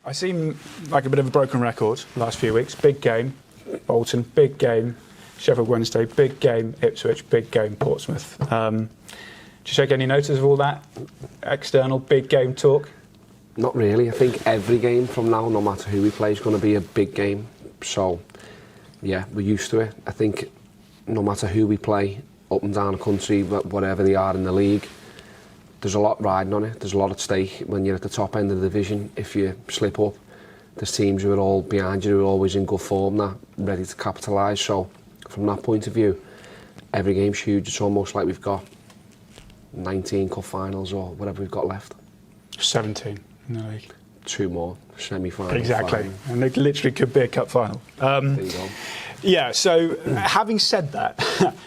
I seem like a bit of a broken record the last few weeks. Big game, Bolton, big game, Sheffield Wednesday, big game, Ipswich, big game, Portsmouth. Do you take any notice of all that external big game talk? Not really. I think every game from now, no matter who we play, is going to be a big game. So, yeah, we're used to it. I think no matter who we play, up and down the country, whatever they are in the league, there's a lot riding on it. There's a lot at stake when you're at the top end of the division. If you slip up, there's teams who are all behind you, who are always in good form, that ready to capitalise. So, from that point of view, every game's huge. It's almost like we've got 19 cup finals or whatever we've got left. 17 in the league. 2 more, semi-final. Exactly, final. and it literally could be a cup final. There you go. Yeah, so having said that,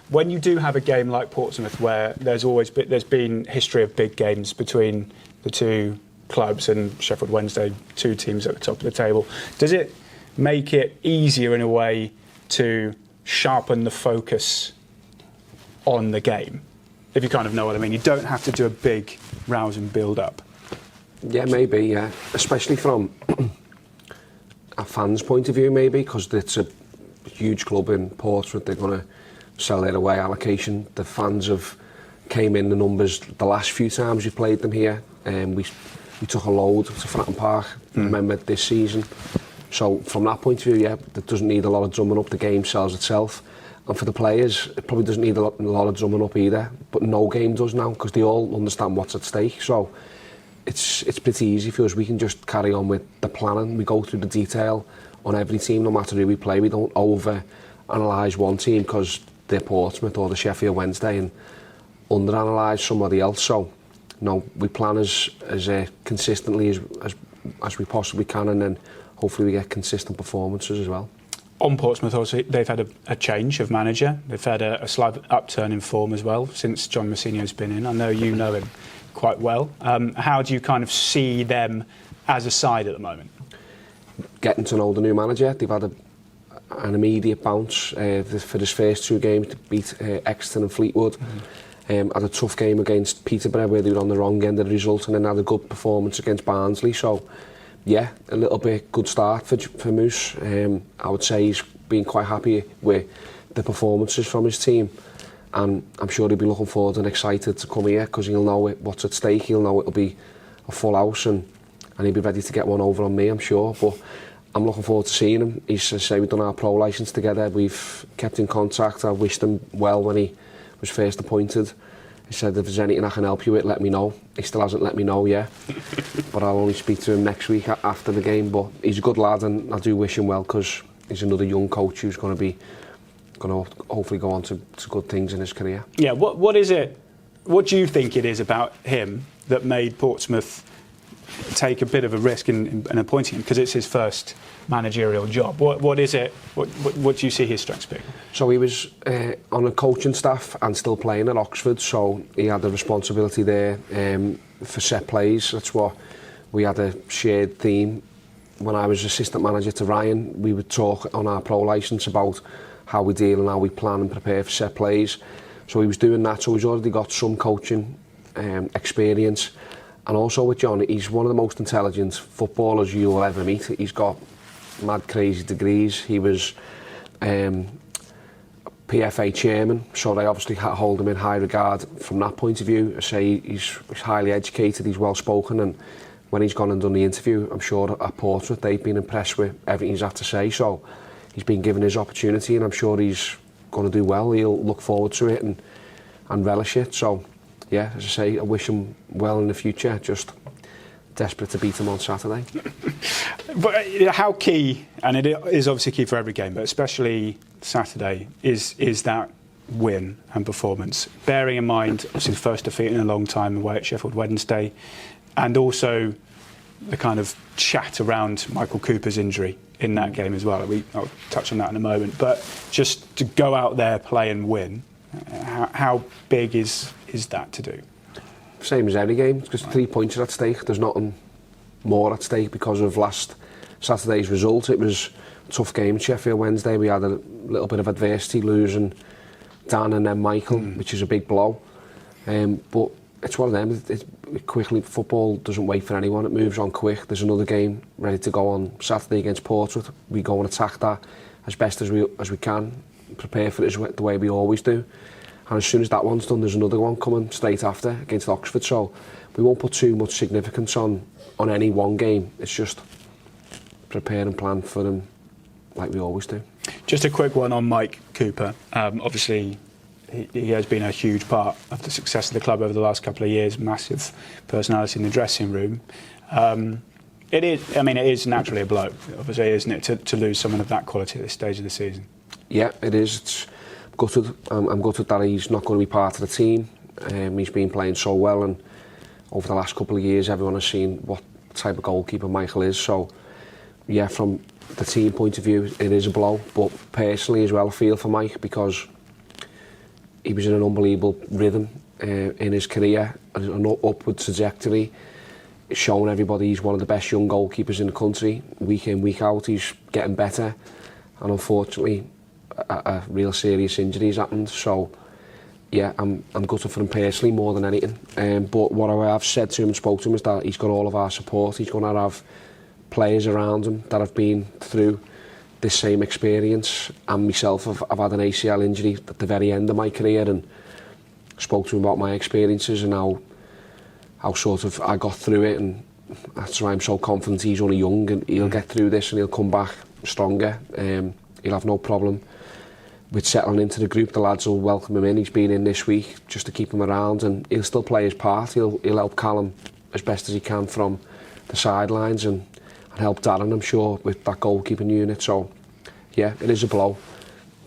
when you do have a game like Portsmouth where there's been history of big games between the two clubs and Sheffield Wednesday, 2 teams at the top of the table, does it make it easier in a way to sharpen the focus on the game? If you kind of know what I mean. You don't have to do a big rouse and build up. Yeah, maybe, yeah. Especially from a fan's point of view, maybe, because it's a huge club in Portsmouth. They're going to sell their away allocation. The fans have came in the numbers the last few times we played them here. We took a load to Fratton Park, remember, this season. So from that point of view, yeah, it doesn't need a lot of drumming up. The game sells itself. And for the players, it probably doesn't need a lot of drumming up either. But no game does now, because they all understand what's at stake. So it's pretty easy for us. We can just carry on with the planning. We go through the detail on every team, no matter who we play. We don't over-analyse one team because they're Portsmouth or the Sheffield Wednesday and under-analyse somebody else. So, no, we plan as consistently as we possibly can, and then hopefully we get consistent performances as well. On Portsmouth, also, they've had a change of manager. They've had a slight upturn in form as well since John Mousinho's been in. I know you know him quite well. How do you kind of see them as a side at the moment? Getting to know the new manager. They've had an immediate bounce for his first 2 games to beat Exeter and Fleetwood. Had a tough game against Peterborough where they were on the wrong end of the result, and then had a good performance against Barnsley. So, yeah, a little bit good start for Moose. I would say he's been quite happy with the performances from his team, and I'm sure he'll be looking forward and excited to come here, because he'll know what's at stake. He'll know it'll be a full house, and he'll be ready to get one over on me, I'm sure. But I'm looking forward to seeing him. He's, as I say, we've done our pro licence together. We've kept in contact. I wished him well when he was first appointed. He said, if there's anything I can help you with, let me know. He still hasn't let me know yet. But I'll only speak to him next week after the game. But he's a good lad, and I do wish him well, because he's another young coach who's going to hopefully go on to good things in his career. Yeah, what is it? What do you think it is about him that made Portsmouth take a bit of a risk in appointing him, because it's his first managerial job? What is it? What do you see his strengths being? So he was on a coaching staff and still playing at Oxford, so he had the responsibility there for set plays. That's what we had a shared theme. When I was assistant manager to Ryan, we would talk on our pro licence about how we deal and how we plan and prepare for set plays. So he was doing that, so he's already got some coaching experience. And also with John, he's one of the most intelligent footballers you'll ever meet. He's got mad crazy degrees. He was PFA chairman, so they obviously hold him in high regard from that point of view. I say he's highly educated, he's well spoken, and when he's gone and done the interview, I'm sure at Portsmouth they've been impressed with everything he's had to say. So he's been given his opportunity, and I'm sure he's going to do well. He'll look forward to it and relish it. So yeah, as I say, I wish him well in the future. Just desperate to beat him on Saturday. But how key, and it is obviously key for every game, but especially Saturday, is that win and performance? Bearing in mind, obviously, the first defeat in a long time away at Sheffield Wednesday, and also the kind of chat around Michael Cooper's injury in that game as well. I'll touch on that in a moment. But just to go out there, play and win, how big is that to do? Same as every game, because 3 points are at stake. There's nothing more at stake because of last Saturday's result. It was a tough game at Sheffield Wednesday. We had a little bit of adversity, losing Dan and then Michael, which is a big blow. But it's one of them. Quickly, football doesn't wait for anyone. It moves on quick. There's another game ready to go on Saturday against Portsmouth. We go and attack that as best as we can, prepare for it the way we always do. And as soon as that one's done, there's another one coming straight after against Oxford. So we won't put too much significance on any one game. It's just prepare and plan for them like we always do. Just a quick one on Mike Cooper. Obviously, he has been a huge part of the success of the club over the last couple of years. Massive personality in the dressing room. It is naturally a blow, obviously, isn't it, to lose someone of that quality at this stage of the season? Yeah, it is. It's gutted. I'm gutted that he's not going to be part of the team. He's been playing so well, and over the last couple of years, everyone has seen what type of goalkeeper Michael is. So, yeah, from the team point of view, it is a blow. But personally as well, I feel for Mike, because he was in an unbelievable rhythm in his career, an upward trajectory, showing everybody he's one of the best young goalkeepers in the country. Week in, week out, he's getting better. And unfortunately, a real serious injury has happened. So, yeah, I'm gutted for him personally more than anything. But what I have said to him and spoke to him is that he's got all of our support. He's going to have players around him that have been through this same experience. And myself, I've had an ACL injury at the very end of my career, and spoke to him about my experiences and how sort of I got through it, and that's why I'm so confident he's only young and he'll get through this and he'll come back stronger. He'll have no problem with settling into the group. The lads will welcome him in. He's been in this week just to keep him around, and he'll still play his part. He'll help Callum as best as he can from the sidelines, and help Darren, I'm sure, with that goalkeeping unit. So, yeah, it is a blow,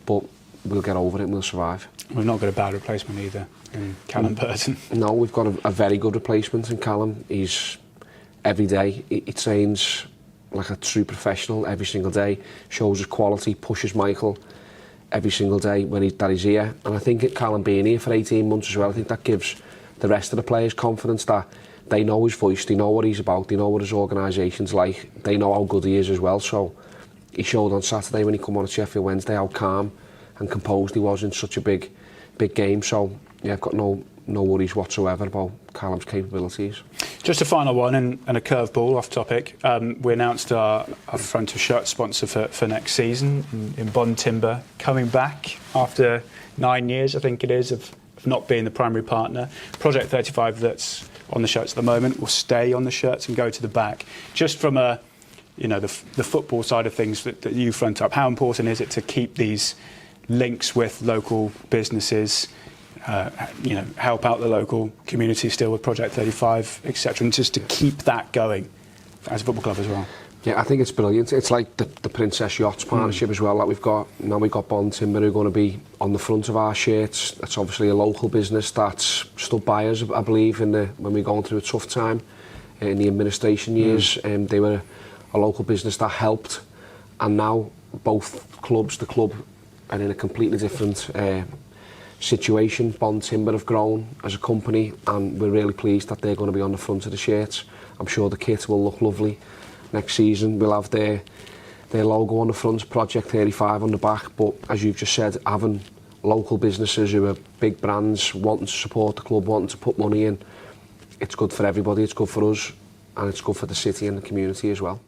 but we'll get over it and we'll survive. We've not got a bad replacement either in Callum Burton. No, we've got a very good replacement in Callum. He's every day, he trains like a true professional every single day, shows his quality, pushes Michael every single day that he's here. And I think Callum being here for 18 months as well, I think that gives the rest of the players confidence that they know his voice, they know what he's about, they know what his organisation's like, they know how good he is as well. So he showed on Saturday when he come on at Sheffield Wednesday how calm and composed he was in such a big game. So yeah, I've got no worries whatsoever about Callum's capabilities. Just a final one and a curveball off topic. We announced our front of shirt sponsor for next season in Bond Timber, coming back after 9 years, I think it is, of not being the primary partner. Project 35 that's on the shirts at the moment will stay on the shirts and go to the back. Just from the football side of things that you front up, how important is it to keep these links with local businesses, help out the local community still with Project 35, etc., and just to keep that going as a football club as well? Yeah, I think it's brilliant. It's like the Princess Yachts partnership as well that we've got. Now we've got Bond Timber who are going to be on the front of our shirts. That's obviously a local business that's stood by us, I believe, when we're going through a tough time in the administration years. They were a local business that helped, and now both clubs, the club, are in a completely different situation. Bond Timber have grown as a company, and we're really pleased that they're going to be on the front of the shirts. I'm sure the kit will look lovely. Next season we'll have their logo on the front, Project 35 on the back. But as you've just said, having local businesses who are big brands wanting to support the club, wanting to put money in, it's good for everybody. It's good for us, and it's good for the city and the community as well.